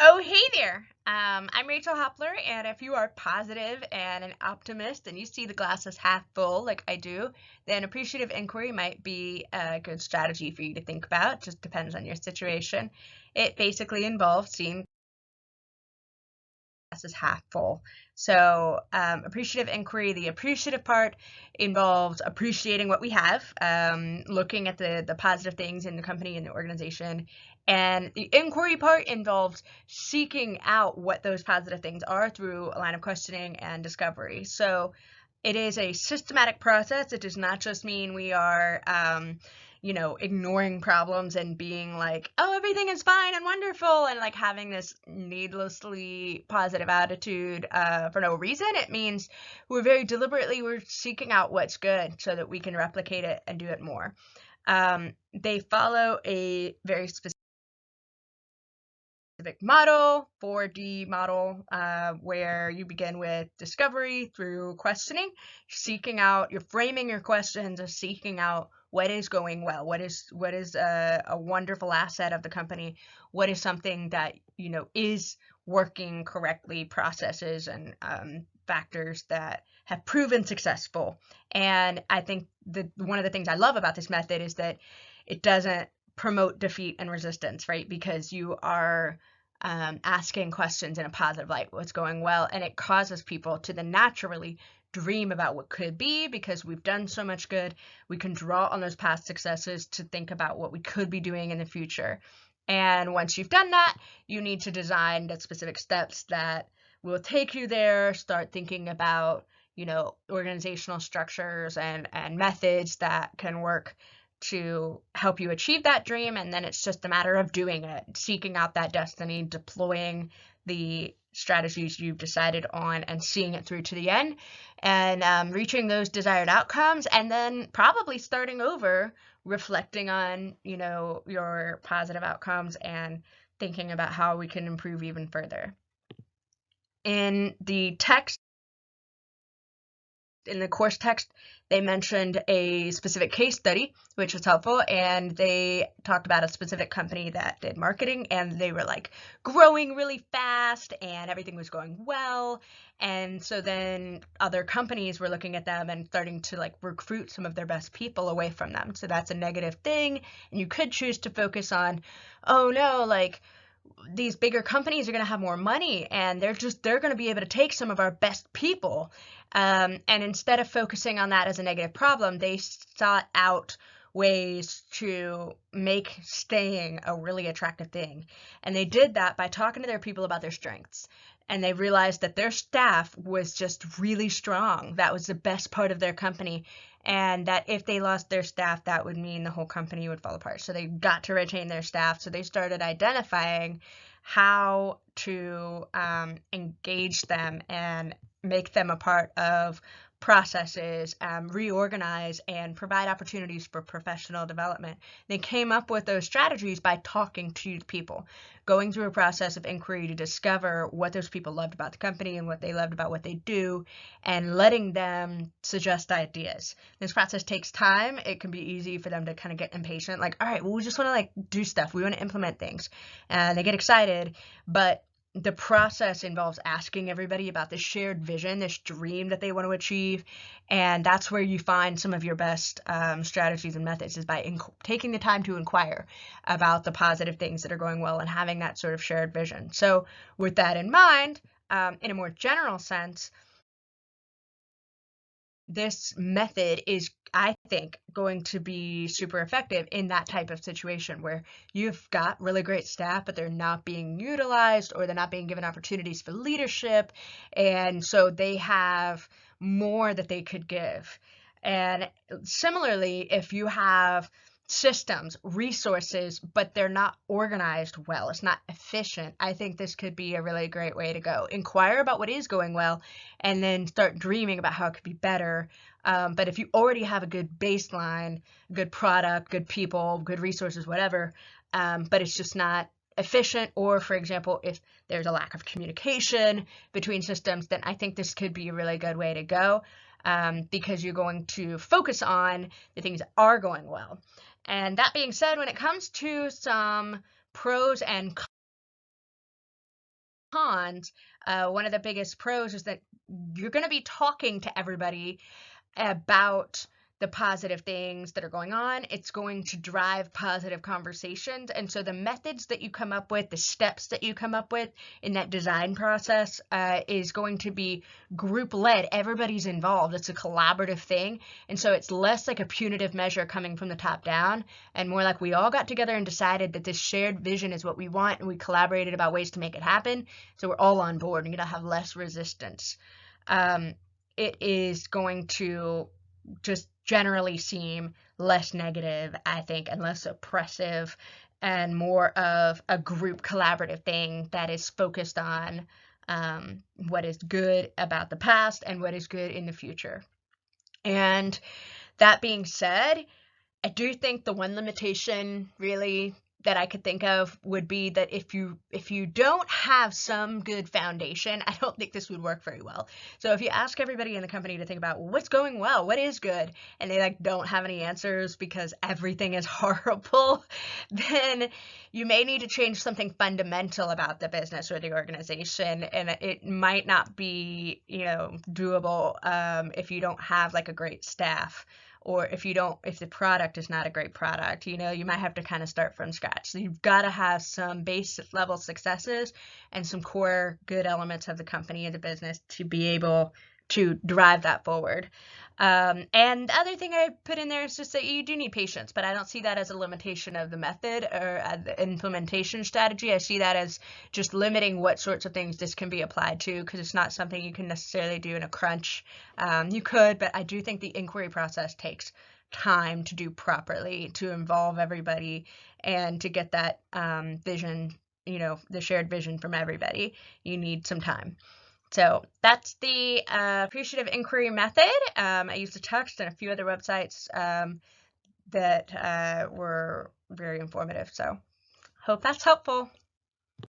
Oh, hey there. I'm Rachel Hopler, and if you are positive and an optimist and you see the glass as half full, like I do, then appreciative inquiry might be a good strategy for you to think about. Just depends on your situation. It basically involves seeing glass as half full. So, appreciative inquiry, the appreciative part involves appreciating what we have, looking at the positive things in the company and the organization. And the inquiry part involves seeking out what those positive things are through a line of questioning and discovery. So, it is a systematic process. It does not just mean we are ignoring problems and being like, oh, everything is fine and wonderful, and like having this needlessly positive attitude for no reason. It means we're seeking out what's good so that we can replicate it and do it more. They follow a very specific model, 4D model, where you begin with discovery through questioning, you're framing your questions as seeking out what is going well, what is a wonderful asset of the company, what is something that is working correctly, processes and factors that have proven successful. And I think that one of the things I love about this method is that it doesn't promote defeat and resistance, right? Because you are asking questions in a positive light, what's going well, and it causes people to then naturally dream about what could be. Because we've done so much good, we can draw on those past successes to think about what we could be doing in the future. And once you've done that, you need to design the specific steps that will take you there. Start thinking about organizational structures and methods that can work to help you achieve that dream. And then it's just a matter of doing it, seeking out that destiny, deploying the strategies you've decided on and seeing it through to the end, and reaching those desired outcomes, and then probably starting over, reflecting on your positive outcomes and thinking about how we can improve even further. In the text in the course text, they mentioned a specific case study, which was helpful, and they talked about a specific company that did marketing, and they were like growing really fast and everything was going well. And so then other companies were looking at them and starting to like recruit some of their best people away from them. So that's a negative thing. And you could choose to focus on, oh no, like these bigger companies are going to have more money and they're going to be able to take some of our best people. And instead of focusing on that as a negative problem, they sought out ways to make staying a really attractive thing. And they did that by talking to their people about their strengths. And they realized that their staff was just really strong. That was the best part of their company. And that if they lost their staff, that would mean the whole company would fall apart. So they got to retain their staff. So they started identifying how to engage them and make them a part of processes, reorganize, and provide opportunities for professional development. They came up with those strategies by talking to people, going through a process of inquiry to discover what those people loved about the company and what they loved about what they do, and letting them suggest ideas. This process takes time. It can be easy for them to kind of get impatient, like, all right, well, we just want to like do stuff. We want to implement things. And they get excited, but the process involves asking everybody about this shared vision, this dream that they want to achieve. And that's where you find some of your best strategies and methods, is by taking the time to inquire about the positive things that are going well and having that sort of shared vision. So with that in mind, in a more general sense, this method is, I think, going to be super effective in that type of situation where you've got really great staff, but they're not being utilized or they're not being given opportunities for leadership. And so they have more that they could give. And similarly, if you have systems, resources, but they're not organized well, it's not efficient, I think this could be a really great way to go. Inquire about what is going well and then start dreaming about how it could be better. But if you already have a good baseline, good product, good people, good resources, whatever, but it's just not efficient, or for example, if there's a lack of communication between systems, then I think this could be a really good way to go, because you're going to focus on the things that are going well. And that being said, when it comes to some pros and cons, one of the biggest pros is that you're going to be talking to everybody about the positive things that are going on. It's going to drive positive conversations. And so the methods that you come up with, the steps that you come up with in that design process is going to be group led. Everybody's involved. It's a collaborative thing. And so it's less like a punitive measure coming from the top down and more like we all got together and decided that this shared vision is what we want. And we collaborated about ways to make it happen. So we're all on board and you're going to have less resistance. It is going to just generally seem less negative, I think, and less oppressive and more of a group collaborative thing that is focused on what is good about the past and what is good in the future. And that being said, I do think the one limitation really that I could think of would be that if you don't have some good foundation, I don't think this would work very well. So if you ask everybody in the company to think about what's going well, what is good, and they like don't have any answers because everything is horrible, then you may need to change something fundamental about the business or the organization, and it might not be, doable if you don't have like a great staff or if the product is not a great product, you might have to kind of start from scratch. So you've got to have some base level successes and some core good elements of the company and the business to be able to drive that forward. And the other thing I put in there is just that you do need patience, but I don't see that as a limitation of the method or the implementation strategy. I see that as just limiting what sorts of things this can be applied to because it's not something you can necessarily do in a crunch. You could, but I do think the inquiry process takes time to do properly, to involve everybody, and to get that vision, the shared vision from everybody. You need some time. So that's the appreciative inquiry method. I used a text and a few other websites that were very informative. So hope that's helpful.